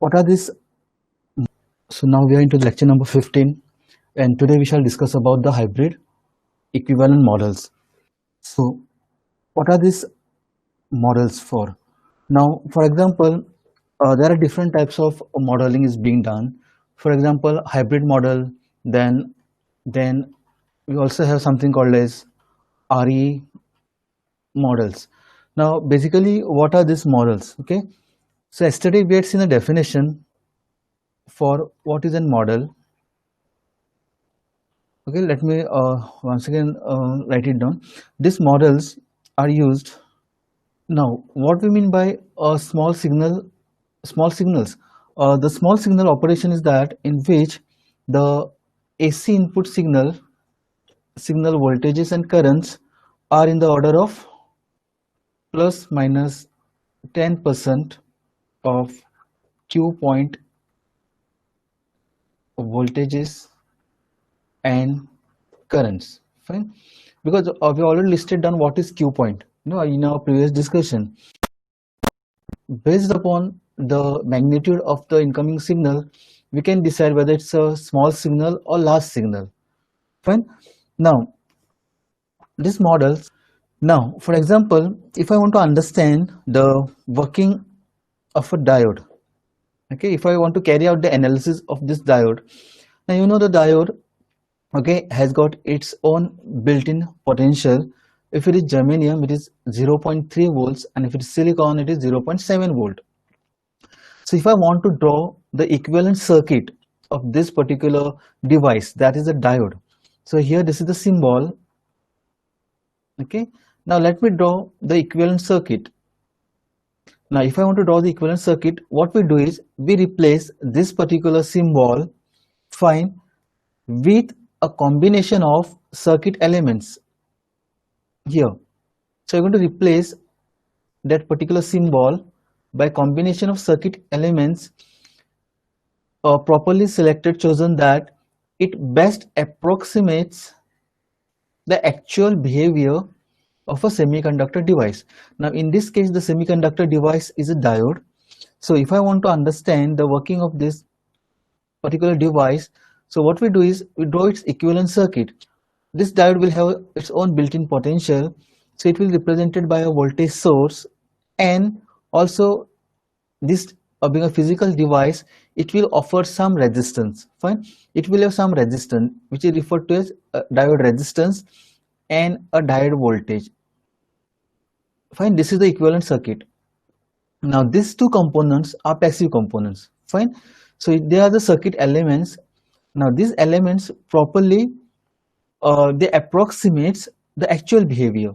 what are these? So now we are into lecture number 15, and today we shall discuss about the hybrid equivalent models. So what are these models for? Now, for example, there are different types of modeling is being done. For example, hybrid model, then we also have something called as RE models. Now, basically, what are these models? Okay, so yesterday we had seen a definition for what is a model. Okay, let me once again write it down. These models are used. Now, what we mean by a small signals. The small signal operation is that in which the AC input signal voltages and currents are in the order of plus minus 10% of Q point voltages and currents. Fine, because we already listed down what is Q point. In our previous discussion, based upon the magnitude of the incoming signal, we can decide whether it's a small signal or large signal. Fine. Now, these models. Now, for example, if I want to understand the working of a diode, okay, if I want to carry out the analysis of this diode, now the diode, okay, has got its own built-in potential. If it is germanium, it is 0.3 volts, and if it is silicon, it is 0.7 volt. So if I want to draw the equivalent circuit of this particular device, that is a diode. So here this is the symbol. Okay, now let me draw the equivalent circuit. Now if I want to draw the equivalent circuit, what we do is we replace this particular symbol, fine, with a combination of circuit elements here. So I'm going to replace that particular symbol by combination of circuit elements properly selected, chosen that it best approximates the actual behavior of a semiconductor device. Now in this case, the semiconductor device is a diode. So if I want to understand the working of this particular device, so what we do is we draw its equivalent circuit. This diode will have its own built-in potential, so it will be represented by a voltage source, and also this being a physical device, it will offer some resistance. Fine, it will have some resistance which is referred to as diode resistance and a diode voltage. Fine, this is the equivalent circuit. Now these two components are passive components. Fine, so they are the circuit elements. Now these elements properly they approximates the actual behavior.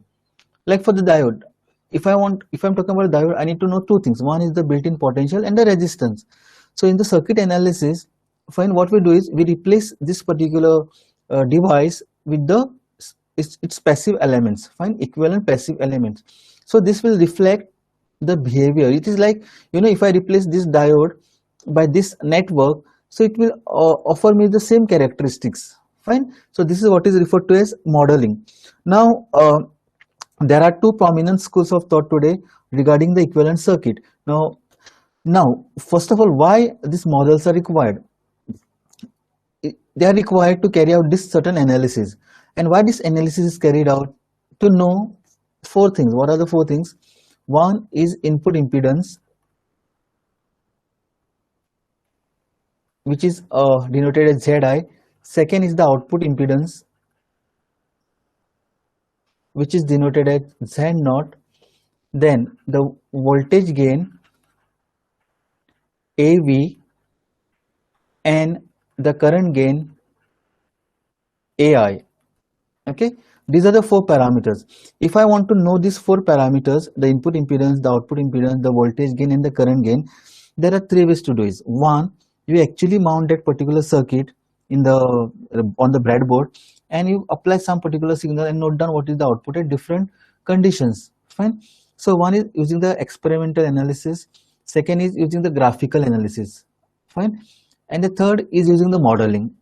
Like for the diode, if I'm talking about a diode, I need to know two things. One is the built-in potential and the resistance. So in the circuit analysis, fine, what we do is we replace this particular device with its passive elements. Fine, equivalent passive elements. So this will reflect the behavior. It is like, if I replace this diode by this network, so it will offer me the same characteristics. Fine, so this is what is referred to as modeling. Now there are two prominent schools of thought today regarding the equivalent circuit. Now first of all, why these models are required? They are required to carry out this certain analysis. And why this analysis is carried out? To know four things. What are the four things? One is input impedance, which is denoted as Zi. Second is the output impedance, which is denoted as Z0. Then the voltage gain AV and the current gain AI. Okay, these are the four parameters. If I want to know these four parameters, the input impedance, the output impedance, the voltage gain and the current gain, there are three ways to do it. One, you actually mount that particular circuit on the breadboard, and you apply some particular signal and note down what is the output at different conditions. Fine, so one is using the experimental analysis, second is using the graphical analysis. Fine, and the third is using the modeling.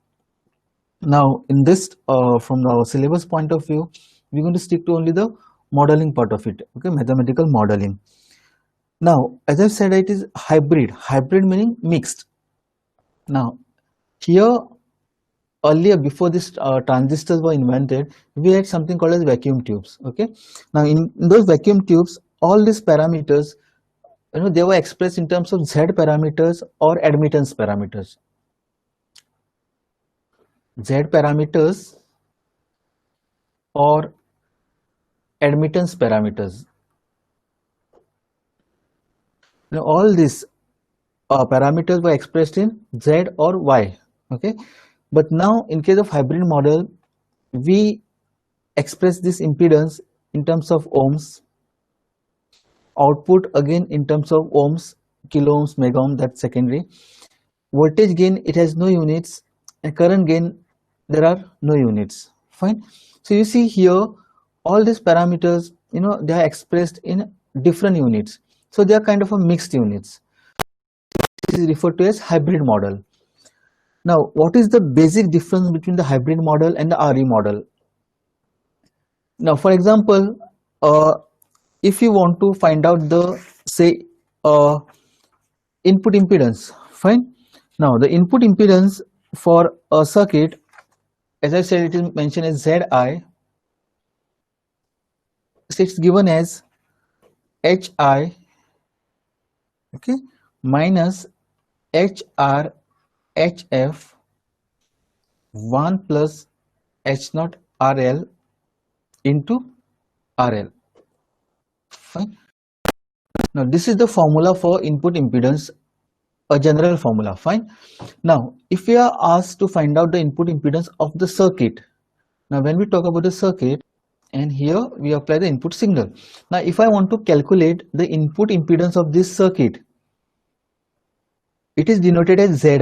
Now in this from our syllabus point of view, we're going to stick to only the modeling part of it. Okay, mathematical modeling. Now, as I said, it is hybrid. Hybrid meaning mixed. Now, here earlier before this transistors were invented, we had something called as vacuum tubes. Okay. Now, in those vacuum tubes, all these parameters, they were expressed in terms of Z parameters or admittance parameters. Z parameters or admittance parameters. All these parameters were expressed in Z or Y. Okay, but now in case of hybrid model, we express this impedance in terms of ohms, output again in terms of ohms, kilo ohms, mega ohm, that's secondary. Voltage gain, it has no units, and current gain, there are no units. Fine. So you see here, all these parameters, they are expressed in different units. So they are kind of a mixed units. This is referred to as hybrid model. Now, what is the basic difference between the hybrid model and the RE model? Now, for example, if you want to find out the, say, input impedance, fine. Now, the input impedance for a circuit, as I said, it is mentioned as Zi. So it's given as Hi, okay, minus HR HF 1 plus H naught RL into RL. Fine. Now this is the formula for input impedance, a general formula. Fine. Now if we are asked to find out the input impedance of the circuit, now when we talk about the circuit, and here we apply the input signal. Now if I want to calculate the input impedance of this circuit, it is denoted as Zi.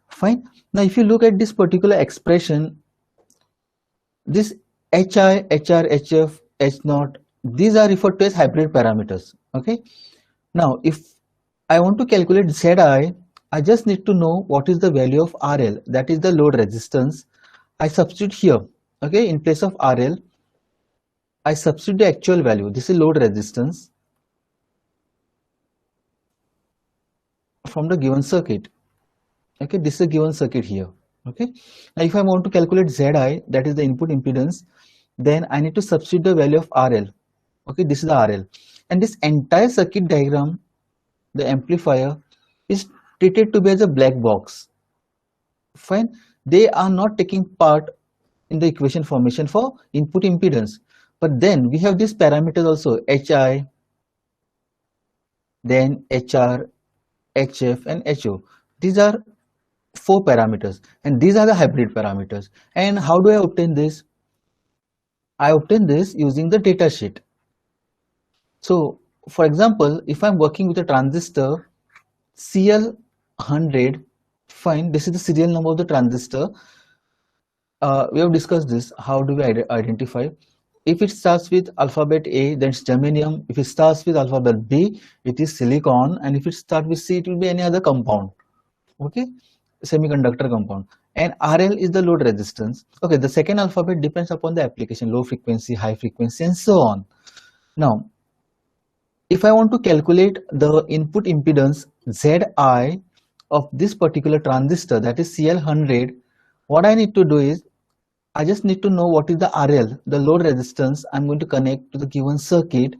Fine. Now if you look at this particular expression, this Hi, HR, HF, H naught, these are referred to as hybrid parameters. Okay. Now if I want to calculate Zi, I just need to know what is the value of RL, that is the load resistance. I substitute here, okay, in place of RL, I substitute the actual value. This is load resistance from the given circuit. Okay, this is a given circuit here. Okay, now if I want to calculate Zi, that is the input impedance, then I need to substitute the value of RL. Okay, this is the RL, and this entire circuit diagram, the amplifier, is treated to be as a black box. Fine, they are not taking part in the equation formation for input impedance. But then we have these parameters also, Hi, then HR, HF and HO. These are 4 parameters, and these are the hybrid parameters. And how do I obtain this? I obtain this using the data sheet. So for example, if I'm working with a transistor CL100, fine, this is the serial number of the transistor. We have discussed this. How do we identify? If it starts with alphabet A, then it's germanium. If it starts with alphabet B, it is silicon. And if it starts with C, it will be any other compound. Okay, semiconductor compound. And RL is the load resistance. Okay, the second alphabet depends upon the application, low frequency, high frequency, and so on. Now, if I want to calculate the input impedance Zi of this particular transistor, that is CL100, what I need to do is, I just need to know what is the RL, the load resistance I'm going to connect to the given circuit,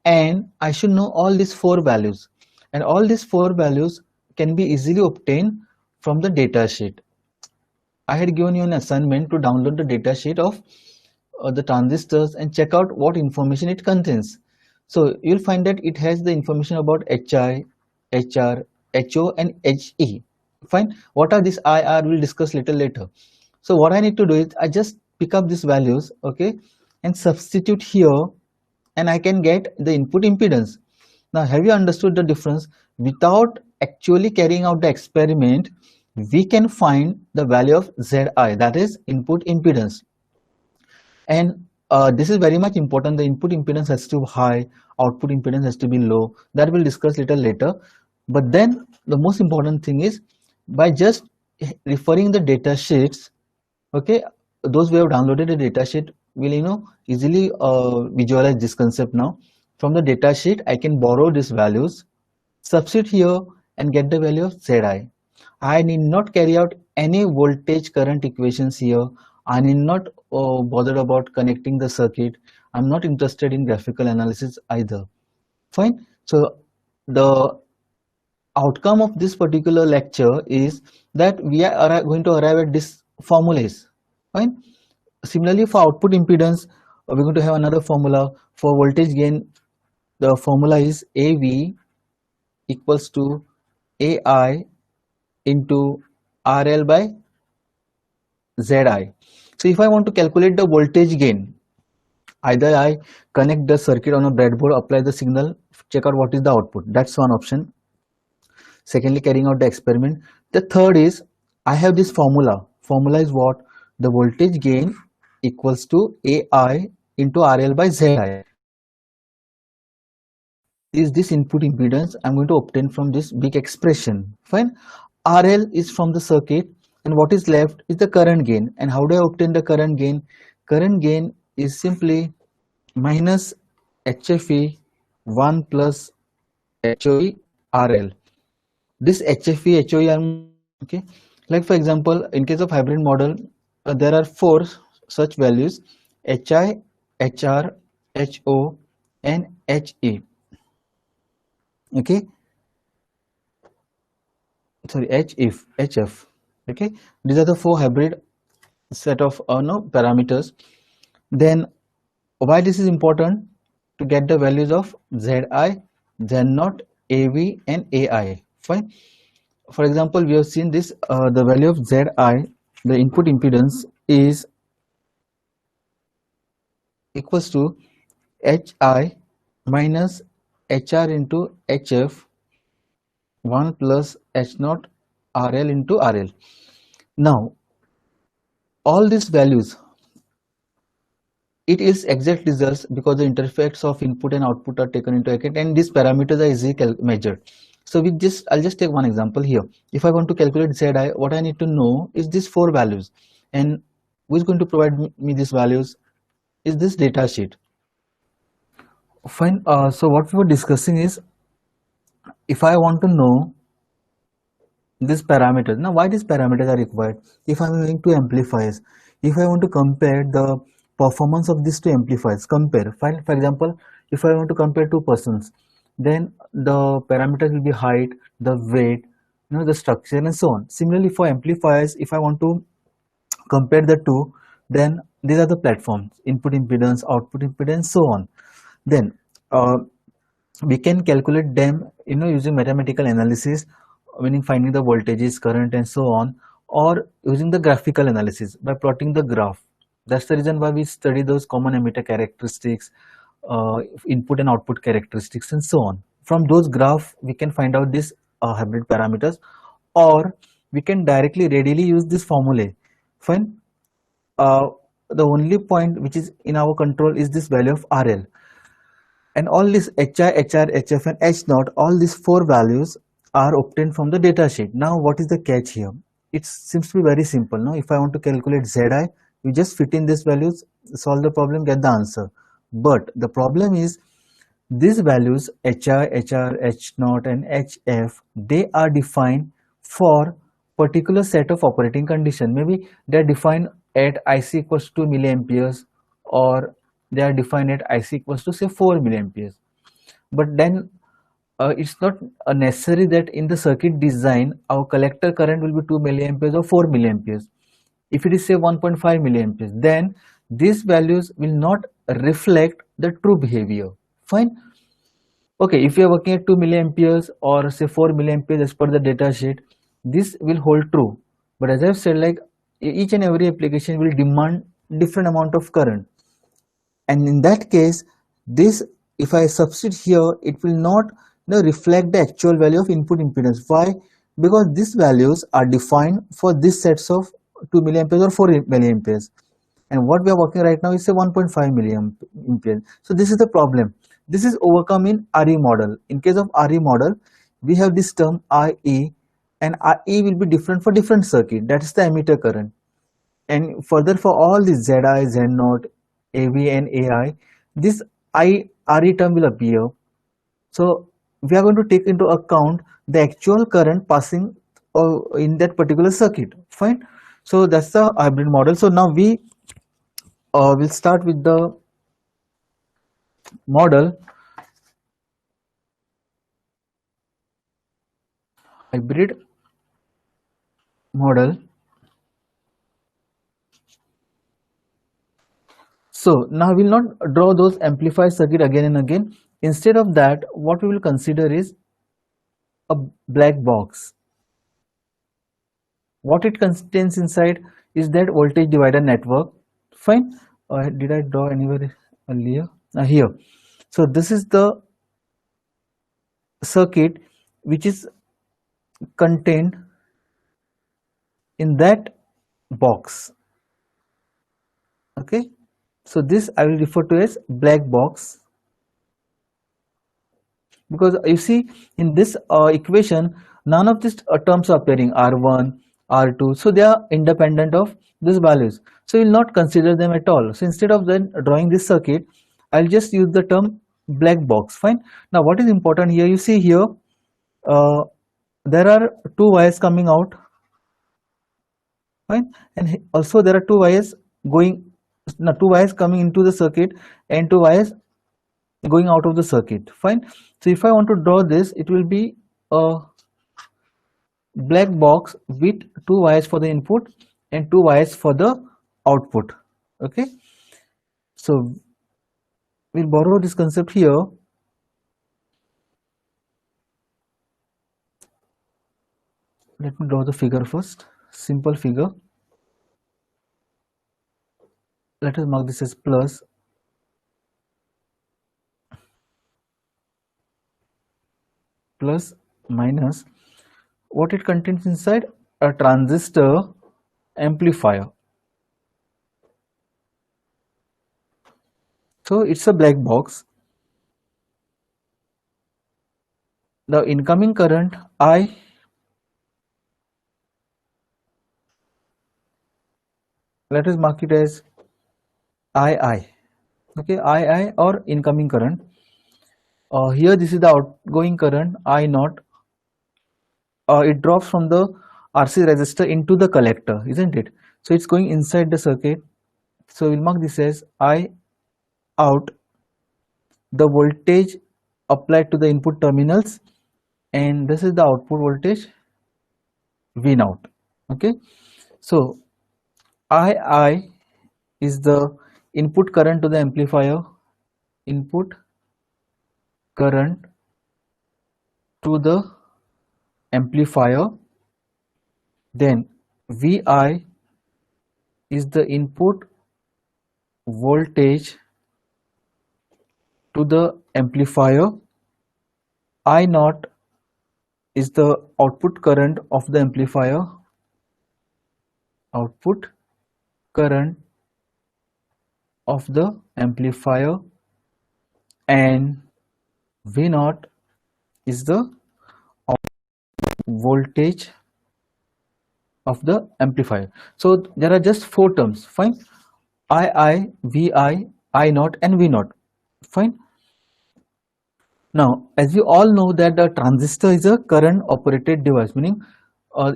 and I should know all these 4 values, and all these 4 values can be easily obtained from the data sheet. I had given you an assignment to download the data sheet of the transistors and check out what information it contains. So you'll find that it has the information about Hi, HR, HO and HE. Fine. What are these IR? We'll discuss little later. So what I need to do is I just pick up these values, okay, and substitute here, and I can get the input impedance. Now, have you understood the difference? Without actually carrying out the experiment, we can find the value of Zi, that is input impedance. And this is very much important. The input impedance has to be high, output impedance has to be low. That we'll discuss little later. But then the most important thing is, by just referring the data sheets, okay, those who have downloaded the data sheet will easily visualize this concept now. From the data sheet, I can borrow these values, substitute here and get the value of Zi. I need not carry out any voltage current equations here. I need not bother about connecting the circuit. I'm not interested in graphical analysis either. Fine. So the outcome of this particular lecture is that we are going to arrive at this formulas. Fine. Similarly, for output impedance, we're going to have another formula. For voltage gain, the formula is AV equals to AI into RL by Zi. So if I want to calculate the voltage gain, either I connect the circuit on a breadboard, apply the signal, check out what is the output. That's one option. Secondly, carrying out the experiment. The third is I have this formula. Formula is what? The voltage gain equals to AI into RL by Zi. Is this input impedance I'm going to obtain from this big expression. Fine. RL is from the circuit, and what is left is the current gain. And how do I obtain the current gain? Current gain is simply minus HFE 1 plus HOE RL. This HFE HOE, okay, like for example, in case of hybrid model, there are four such values: HI, HR, HO, and HE. Okay, sorry, HF. Okay, these are the four hybrid set of parameters. Then why this is important? To get the values of Zi, Z0, AV, and AI. Fine. For example, we have seen this, the value of Zi, the input impedance is equals to HI minus HR into HF 1 plus H0 RL into RL. Now, all these values, it is exact results because the interface of input and output are taken into account, and these parameters are easily measured. So I'll just take one example here. If I want to calculate Zi, what I need to know is these four values, and who is going to provide me these values is this data sheet. Fine. So what we were discussing is, if I want to know these parameters, now why these parameters are required? If I'm using two amplifiers, if I want to compare the performance of these two amplifiers, compare. Fine. For example, if I want to compare two persons, then the parameters will be height, the weight, the structure, and so on. Similarly, for amplifiers, if I want to compare the two, then these are the platforms: input impedance, output impedance, so on. Then we can calculate them using mathematical analysis, meaning finding the voltages, current, and so on, or using the graphical analysis by plotting the graph. That's the reason why we study those common emitter characteristics, input and output characteristics, and so on. From those graphs we can find out these hybrid parameters, or we can directly readily use this formula. Fine. The only point which is in our control is this value of RL, and all this HI, HR, HF, and H0, all these four values are obtained from the data sheet. Now what is the catch here? It seems to be very simple. Now if I want to calculate Zi, you just fit in these values, solve the problem, get the answer. But the problem is, these values HI, HR, H0, and HF, they are defined for particular set of operating condition. Maybe they are defined at IC equals to 2 milliamperes, or they are defined at IC equals to say 4 milliamperes. But then it's not necessary that in the circuit design our collector current will be 2 milliamperes or 4 milliamperes. If it is say 1.5 milliamperes, then these values will not reflect the true behavior. Fine. Okay, if you are working at 2 milliamperes or say 4 milliamperes as per the data sheet, this will hold true. But as I've said, like each and every application will demand different amount of current, and in that case, this, if I substitute here, it will not reflect the actual value of input impedance. Why? Because these values are defined for these sets of 2 milliamperes or 4 milliamperes, and what we are working right now is a 1.5 milliampere. So this is the problem. This is overcome in RE model. In case of RE model, we have this term RE, and RE will be different for different circuit. That is the emitter current. And further, for all these Zi, Z0, AV, and AI, this RE term will appear. So we are going to take into account the actual current passing in that particular circuit. Fine. So that's the hybrid model. So now we will start with the model hybrid model. So now we will not draw those amplifier circuit again and again. Instead of that, what we will consider is a black box. What it contains inside is that voltage divider network. Fine. Did I draw anywhere earlier? Here. So this is the circuit which is contained in that box. Okay. So this I will refer to as black box, because you see in this equation none of these terms are appearing, R1, R2, so they are independent of these values, so we will not consider them at all. So instead of then drawing this circuit, I'll just use the term black box. Fine. Now what is important here, you see here there are two wires coming out. Fine. And also there are two wires coming into the circuit and two wires going out of the circuit. Fine. So if I want to draw this, it will be a black box with two wires for the input and two wires for the output. Okay. So we'll borrow this concept here. Let me draw the figure first. Simple figure. Let us mark this as plus. Plus minus. What it contains inside? A transistor amplifier. So it's a black box. The incoming current I, let us mark it as II. Okay, II or incoming current. Here this is the outgoing current I naught. It drops from the RC resistor into the collector, isn't it? So it's going inside the circuit. So we'll mark this as I out, the voltage applied to the input terminals, and this is the output voltage V naught. Okay, so II is the input current to the amplifier, input current to the amplifier. Then Vi is the input voltage to the amplifier. I naught is the output current of the amplifier, output current of the amplifier, and V naught is the voltage of the amplifier. So there are just four terms. Fine. II, Vi, I naught and V naught. Fine. Now as we all know that the transistor is a current operated device, meaning a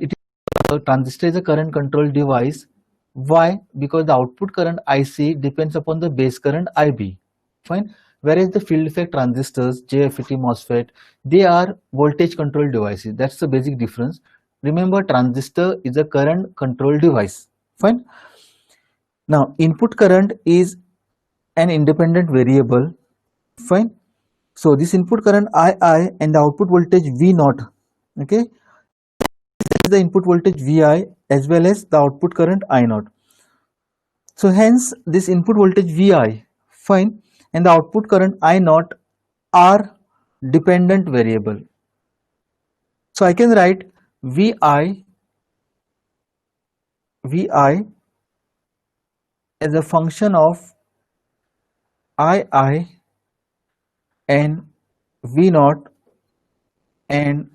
transistor is a current controlled device. Why? Because the output current IC depends upon the base current IB. Fine. Whereas the field effect transistors, JFET, MOSFET, they are voltage controlled devices. That's the basic difference. Remember, transistor is a current controlled device. Fine. Now input current is an independent variable. Fine. So this input current II and the output voltage V naught. Okay. This is the input voltage Vi as well as the output current I naught. So hence this input voltage Vi, fine, and the output current I naught are dependent variable. So I can write Vi as a function of II and V naught, and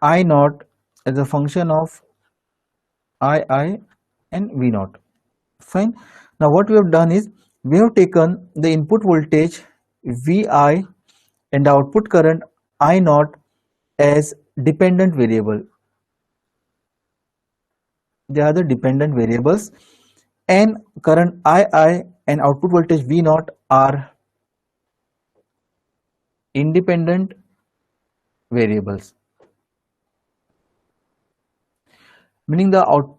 I naught as a function of II and V naught. Fine. Now what we have done is we have taken the input voltage Vi and the output current I naught as dependent variable. They are the dependent variables, and current II and output voltage V naught are independent variables, meaning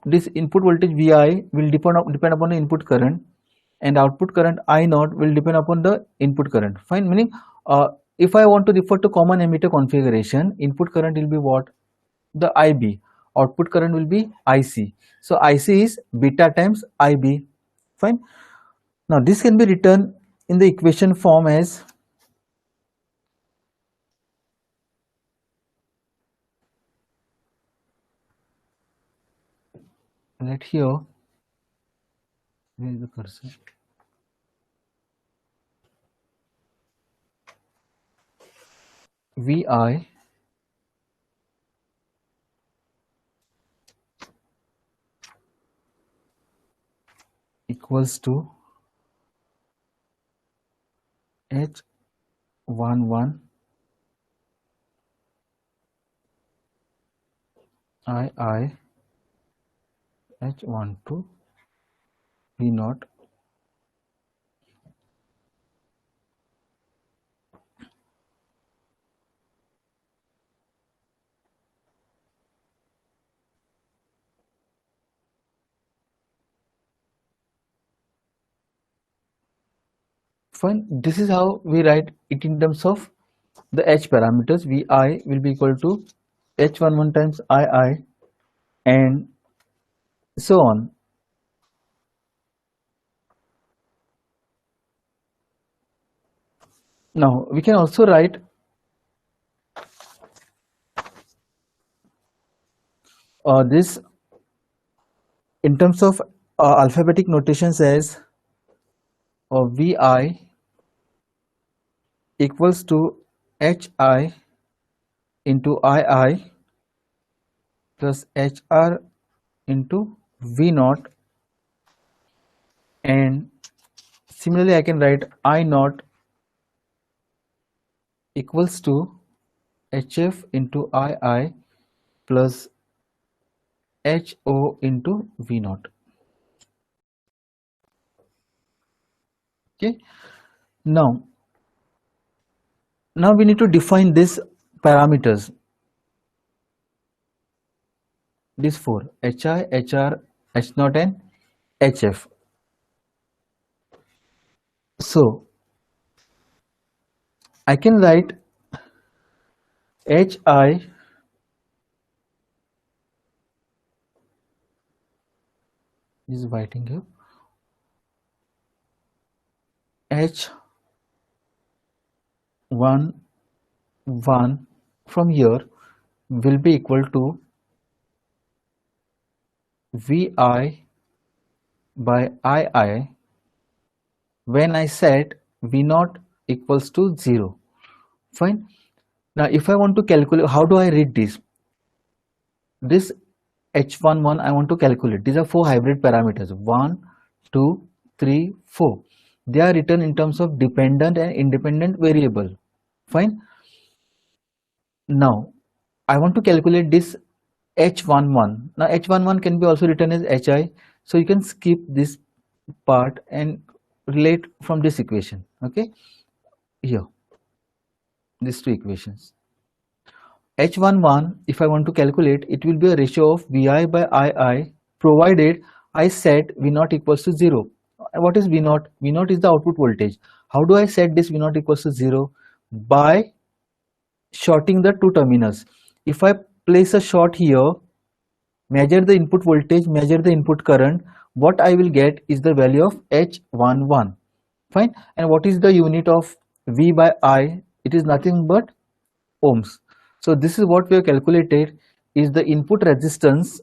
this input voltage Vi will depend upon the input current, and output current I naught will depend upon the input current. Fine, meaning if I want to refer to common emitter configuration, input current will be what? The IB. Output current will be IC. So IC is beta times IB. Fine. Now this can be written in the equation form as let here, where is the cursor? Vi equals to H11 II H12 V naught Fine. This is how we write it in terms of the H parameters. Vi will be equal to H11 times II and so on. Now we can also write this in terms of alphabetic notation says Vi equals to Hi into II plus Hr into V naught, and similarly I can write I naught equals to Hf into II plus Ho into V naught. Okay. Now we need to define these parameters, these four: Hi, Hr, H naught and Hf. So I can write Hi is writing here H11 from here will be equal to Vi by II when I set V naught equals to 0. Fine. Now if I want to calculate, how do I read this? This H11 I want to calculate. These are four hybrid parameters: 1, 2, 3, 4. They are written in terms of dependent and independent variable. Fine. Now I want to calculate this H11. Now H11 can be also written as Hi. So you can skip this part and relate from this equation. Okay. Here, these two equations. H11, if I want to calculate, it will be a ratio of Vi by II, provided I set V naught equals to 0. What is V naught? V naught is the output voltage. How do I set this V naught equals to 0? By shorting the two terminals. If I place a short here, measure the input voltage, measure the input current, what I will get is the value of H11. Fine. And what is the unit of V by I? It is nothing but ohms. So this is what we have calculated is the input resistance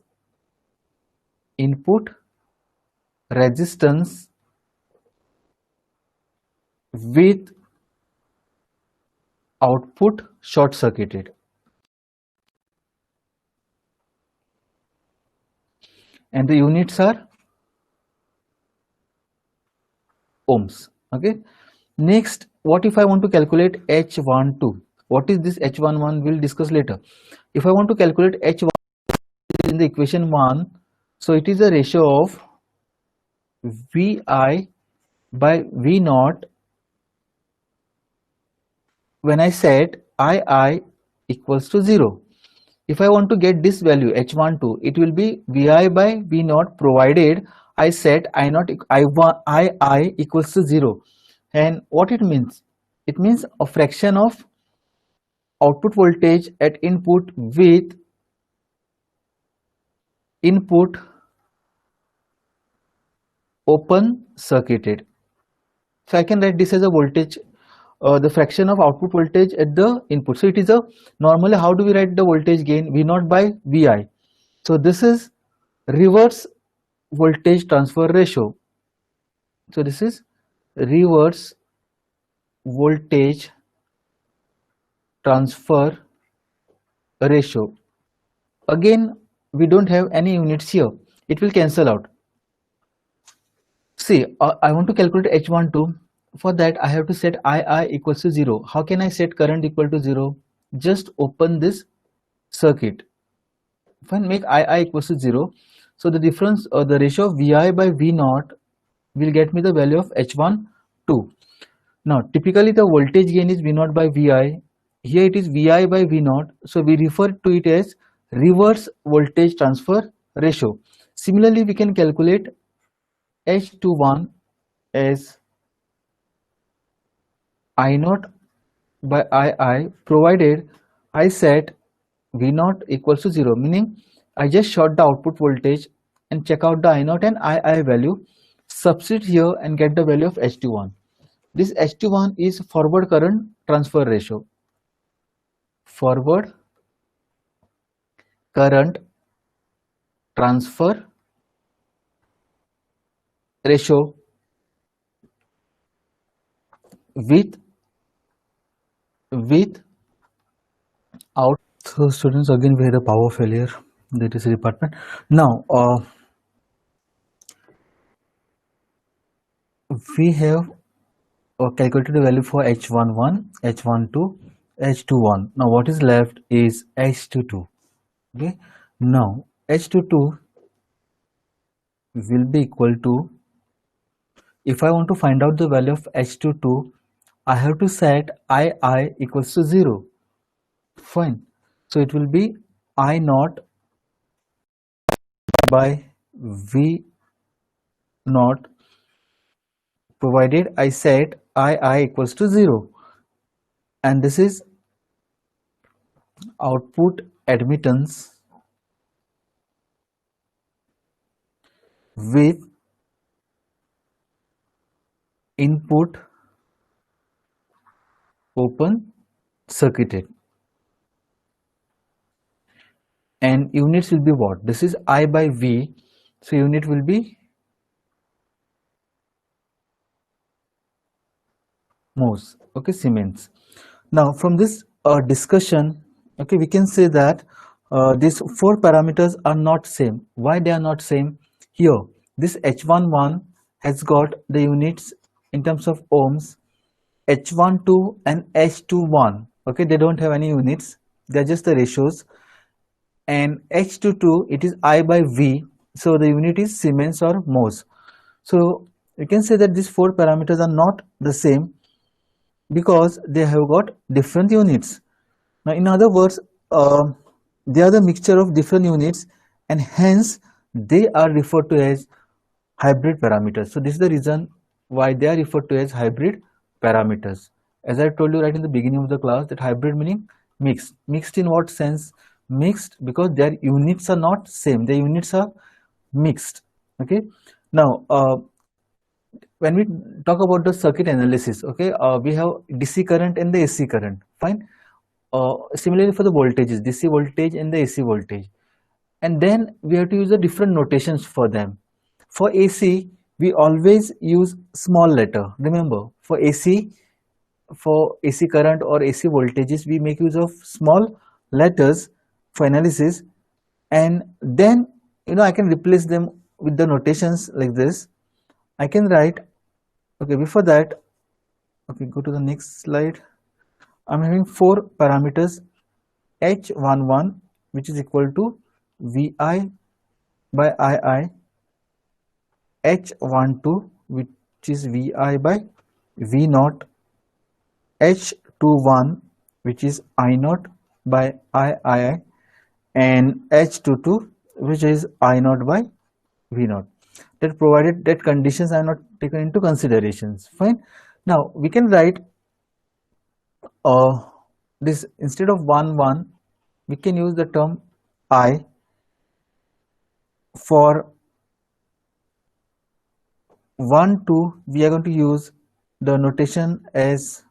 with output short circuited, and the units are ohms. Okay. Next, what if I want to calculate H12? What is this H11? We'll discuss later. If I want to calculate H1 in the equation 1, so it is a ratio of Vi by V naught when I set II equals to 0. If I want to get this value H12, it will be Vi by V naught provided I set I equals to 0. And what it means? It means a fraction of output voltage at input with input open circuited. So I can write this as a voltage, the fraction of output voltage at the input. So it is a, normally how do we write the voltage gain? V naught by Vi. So this is reverse voltage transfer ratio. So this is reverse voltage transfer ratio. Again, we don't have any units here. It will cancel out. See, I want to calculate H12. For that, I have to set II equals to 0. How can I set current equal to 0? Just open this circuit. Fine, make II equals to 0. So the difference or the ratio of Vi by V naught will get me the value of H12. Now, typically the voltage gain is V naught by Vi. Here it is Vi by V naught. So we refer to it as reverse voltage transfer ratio. Similarly, we can calculate H21 as I naught by II provided I set V naught equals to 0, meaning I just short the output voltage and check out the I naught and II value, substitute here and get the value of H21. This H21 is forward current transfer ratio. Forward current transfer ratio with out. So students, again we had a power failure, that is a department. Now we have calculated the value for H11, H12, H21. Now what is left is H22. Okay, now H22 will be equal to, if I want to find out the value of H22, I have to set II equals to 0. Fine. So it will be I naught by V naught provided I set II equals to 0. And this is output admittance with input open circuited, and units will be what? This is I by V, so unit will be mhos, okay, Siemens. Now from this discussion, okay, we can say that these four parameters are not same. Why they are not same? Here this H11 has got the units in terms of ohms, H12 and H21, okay, they don't have any units, they are just the ratios. And H22, it is I by V, so the unit is Siemens or mhos. So you can say that these four parameters are not the same because they have got different units. Now in other words, they are the mixture of different units, and hence they are referred to as hybrid parameters. So this is the reason why they are referred to as hybrid parameters. As I told you right in the beginning of the class, that hybrid meaning mixed. Mixed in what sense? Mixed because their units are not same, the units are mixed. Okay, now when we talk about the circuit analysis, okay, we have DC current and the AC current. Fine. Similarly for the voltages, DC voltage and the AC voltage, and then we have to use the different notations for them. For AC, we always use small letter. Remember, for AC current or AC voltages, we make use of small letters for analysis, and then I can replace them with the notations like this. I can write, okay, before that Okay, go to the next slide. I'm having four parameters: H11, which is equal to Vi by Ii, H12, which is Vi by V naught, H21, which is I naught by Ii, and H22, which is I naught by V naught. That provided that conditions are not taken into considerations. Fine. Now we can write uh, this instead of 1 1, we can use the term I. For 1 2, we are going to use the notation as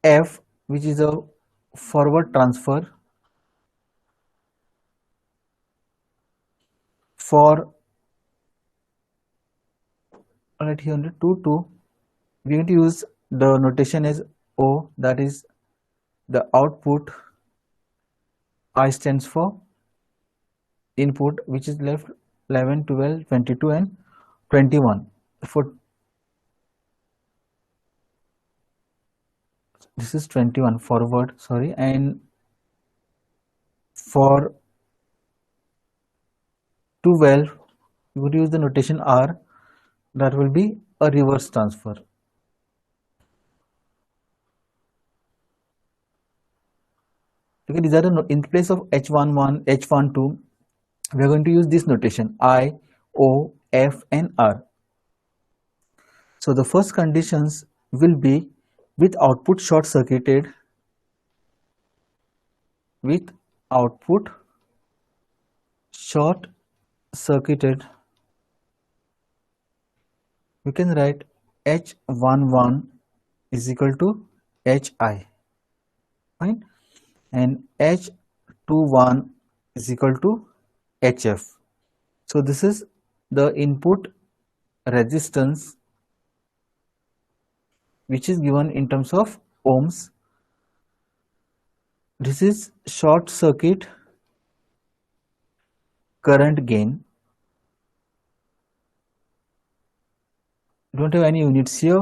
F, which is a forward transfer. For right here under 2 2, we are going to use the notation as O, that is the output. I stands for input, which is left 11 12 22 and 21. For this is 21 forward, sorry, and for 12 you would use the notation R, that will be a reverse transfer. Okay, these are the in place of H11, H12, we are going to use this notation I, O, F and R. So the first conditions will be with output short circuited, with output short circuited, we can write H11 is equal to Hi, fine, and H21 is equal to Hf. So this is the input resistance, which is given in terms of ohms. This is short circuit current gain. Don't have any units here.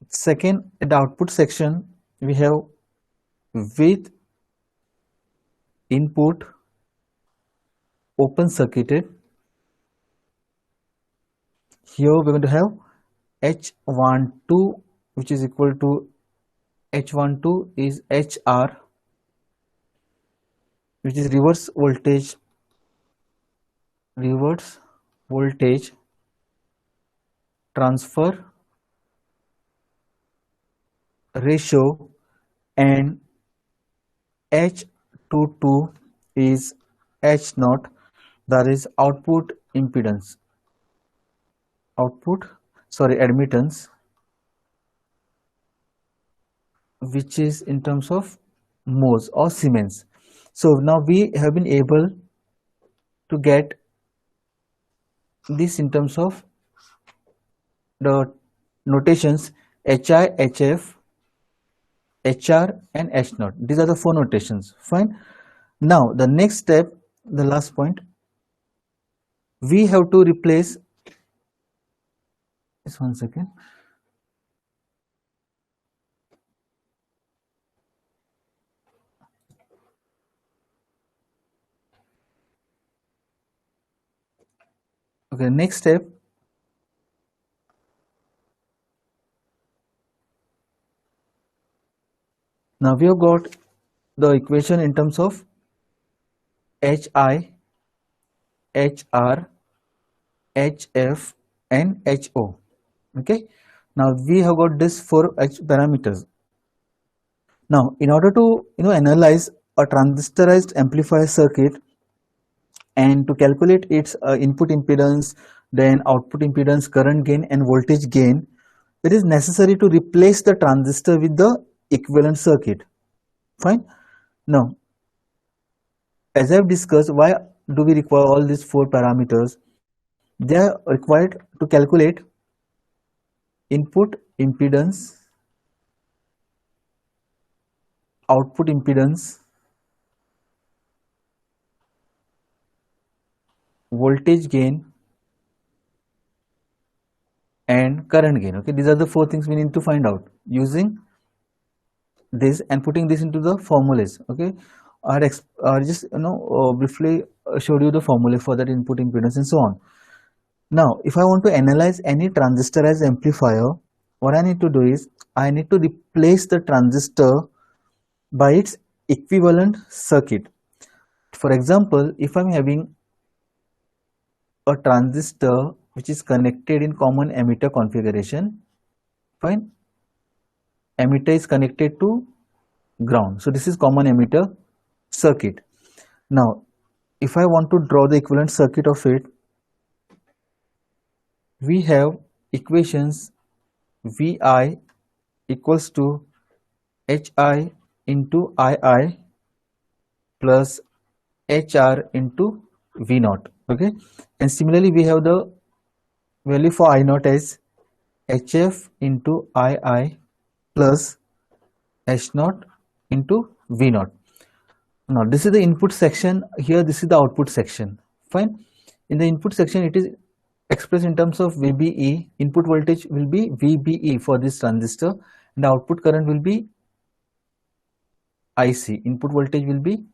Second, at the output section, we have with input open circuited. Here we're going to have H12, which is equal to H12 is HR, which is reverse voltage transfer ratio, and H22 is H naught, that is admittance, which is in terms of mhos or Siemens. So now we have been able to get this in terms of the notations HI, HF, HR and H naught. These are the four notations. Fine. Now the next step, the last point, we have to replace this. One second. Okay, next step, now we have got the equation in terms of HI, HR, HF and HO. Okay, now we have got this four H parameters. Now in order to analyze a transistorized amplifier circuit and to calculate its input impedance, then output impedance, current gain and voltage gain, it is necessary to replace the transistor with the equivalent circuit. Fine. Now as I've discussed, why do we require all these four parameters? They are required to calculate input impedance, output impedance, voltage gain and current gain. Okay, these are the four things we need to find out using this and putting this into the formulas. Okay, I just briefly showed you the formula for that input impedance and so on. Now, if I want to analyze any transistor as amplifier, what I need to do is I need to replace the transistor by its equivalent circuit. For example, if I'm having a transistor which is connected in common emitter configuration, fine, emitter is connected to ground. So this is common emitter circuit. Now, if I want to draw the equivalent circuit of it, we have equations Vi equals to Hi into Ii plus HR into V naught. Okay, and similarly we have the value for I naught as HF into II plus H naught into V naught. Now this is the input section, here this is the output section. Fine. In the input section it is expressed in terms of VBE. Input voltage will be VBE for this transistor and the output current will be IC. Input voltage will be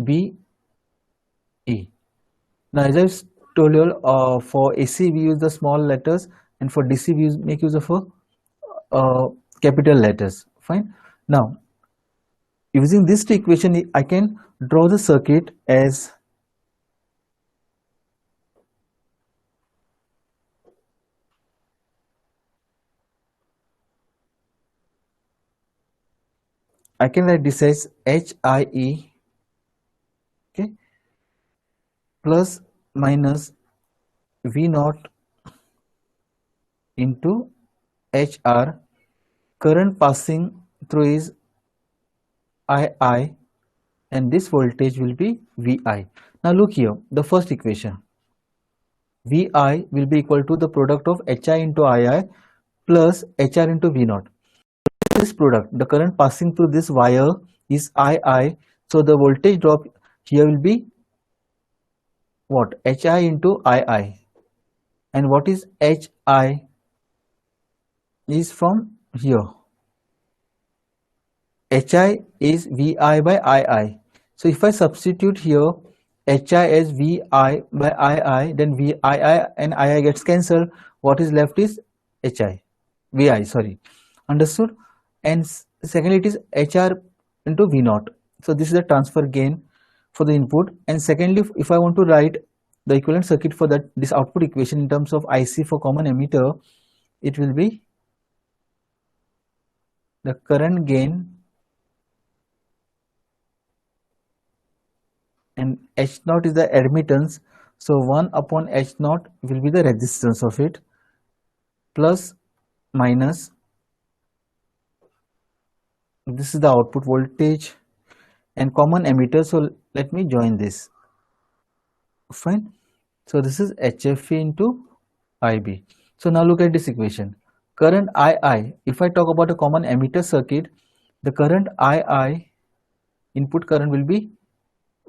VBE. Now as I told you all, for AC we use the small letters and for DC we make use of capital letters. Fine. Now using this equation I can draw the circuit as I can write this as HIE, okay, plus minus V naught into HR. Current passing through is II and this voltage will be VI. Now look here, the first equation. VI will be equal to the product of HI into II plus HR into V naught. This product, the current passing through this wire is II, so the voltage drop here will be what? HI into II. And what is HI? Is from here. HI is VI by II. So if I substitute here HI as VI by II, then VII and II gets cancelled. What is left is VI, sorry. Understood? And secondly, it is HR into V naught. So this is the transfer gain for the input. And secondly, if I want to write the equivalent circuit for this output equation in terms of IC for common emitter, it will be the current gain and H naught is the admittance. So 1 upon H naught will be the resistance of it plus minus, this is the output voltage and common emitter. So let me join this. Fine. So this is HFE into IB. So now look at this equation. Current II, if I talk about a common emitter circuit, the current II, input current will be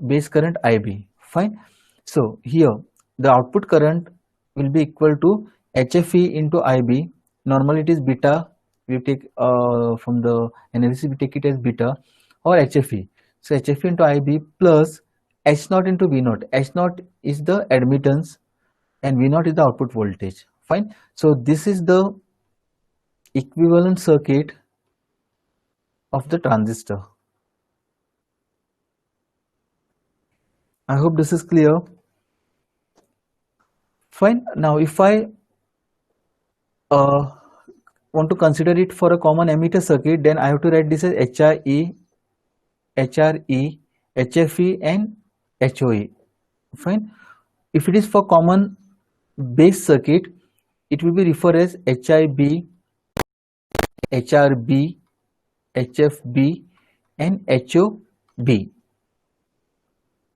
base current IB. Fine. So here the output current will be equal to HFE into IB. Normally it is beta. We take from the analysis we take it as beta or HFE. So HFE into IB plus H naught into V naught. H naught is the admittance and V naught is the output voltage. Fine. So this is the equivalent circuit of the transistor. I hope this is clear. Fine. Now if I want to consider it for a common emitter circuit, then I have to write this as HIE, HRE, HFE and HOE. Fine. If it is for common base circuit, it will be referred as HIB, HRB, HFB and HOB.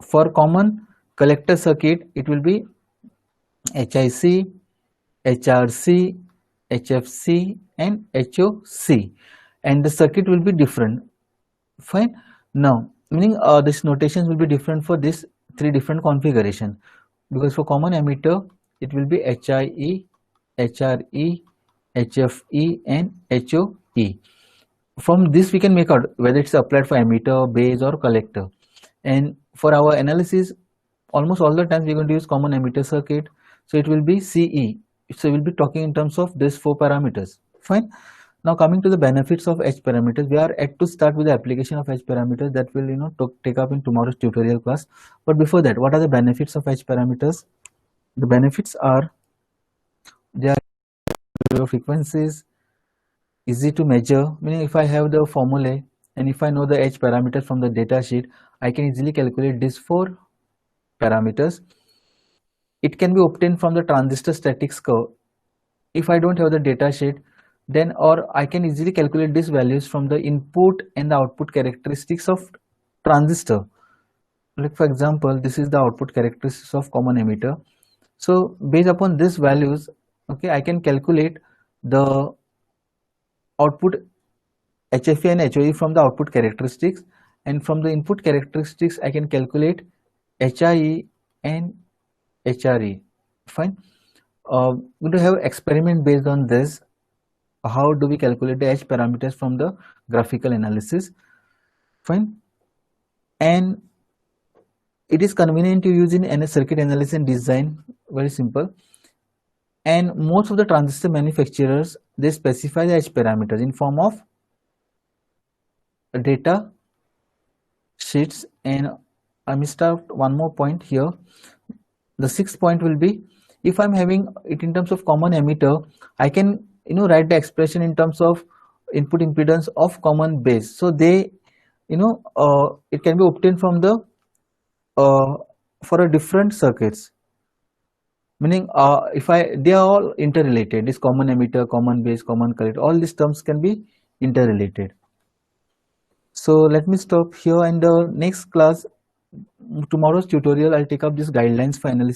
For common collector circuit, it will be HIC, HRC, HFC and HOC, and the circuit will be different. Fine. Now meaning this notations will be different for this three different configuration, because for common emitter it will be HIE, HRE, HFE, and HOE. From this we can make out whether it's applied for emitter, base, or collector. And for our analysis, almost all the times we're going to use common emitter circuit, so it will be CE. So we'll be talking in terms of these 4 parameters. Fine. Now coming to the benefits of H parameters, we are yet to start with the application of H parameters that will take up in tomorrow's tutorial class. But before that, what are the benefits of H parameters? The benefits are they are low frequencies, easy to measure, meaning if I have the formulae and if I know the H parameters from the data sheet, I can easily calculate these 4 parameters. It can be obtained from the transistor statics curve. If I don't have the data sheet, then or I can easily calculate these values from the input and the output characteristics of transistor. Like for example, this is the output characteristics of common emitter. So based upon these values, okay, I can calculate the output HFE and HOE from the output characteristics, and from the input characteristics I can calculate HIE and HRE. Fine. We're going to have experiment based on this. How do we calculate the H parameters from the graphical analysis? Fine. And it is convenient to use in any circuit analysis and design. Very simple. And most of the transistor manufacturers, they specify the H parameters in form of data sheets. And I missed out one more point here. The 6th point will be, if I'm having it in terms of common emitter, I can write the expression in terms of input impedance of common base. So they it can be obtained from the for a different circuits, meaning they are all interrelated. This common emitter, common base, common collector, all these terms can be interrelated. So let me stop here, and the next class, tomorrow's tutorial, I'll take up these guidelines for analysis